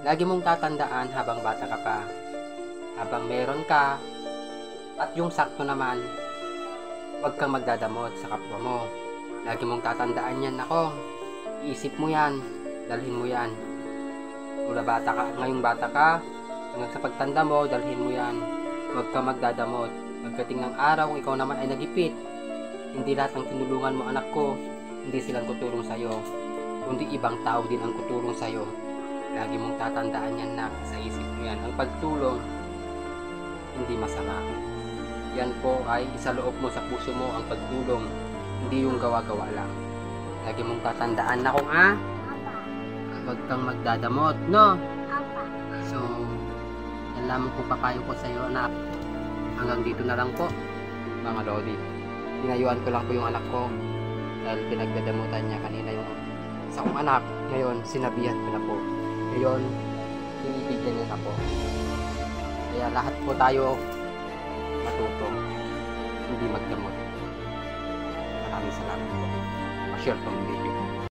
Lagi mong tatandaan habang bata ka pa, habang meron ka, at yung sakto naman, huwag kang magdadamot sa kapwa mo. Lagi mong tatandaan yan, ako. Iisip mo yan, dalhin mo yan. Mula bata ka, ngayong bata ka, hanggang sa pagtanda mo, dalhin mo yan. Huwag kang magdadamot. Pagdating ng araw, kung ikaw naman ay nagipit, hindi lahat ng tinulungan mo, anak ko, hindi silang tutulong sa'yo, kundi ibang tao din ang tutulong sa'yo. Lagi mong tatandaan yan, nak, sa isip mo yan. Ang pagtulong, hindi masama. Yan po ay isa loob mo sa puso mo, ang pagtulong, hindi yung gawa-gawa lang. Lagi mong tatandaan na kung huwag kang magdadamot, no? So, yan lamang po papayo ko sa iyo, anak. Hanggang dito na lang po, mga lodi. Pinayuan ko lang po yung anak ko dahil pinagdadamutan niya kanina yung isa kong anak. Ngayon, sinabihan ko na po. Ngayon, pinibigyan niya na po. Kaya lahat po tayo matuto, hindi magdamot. Maraming salamat po. Pa-share tong video.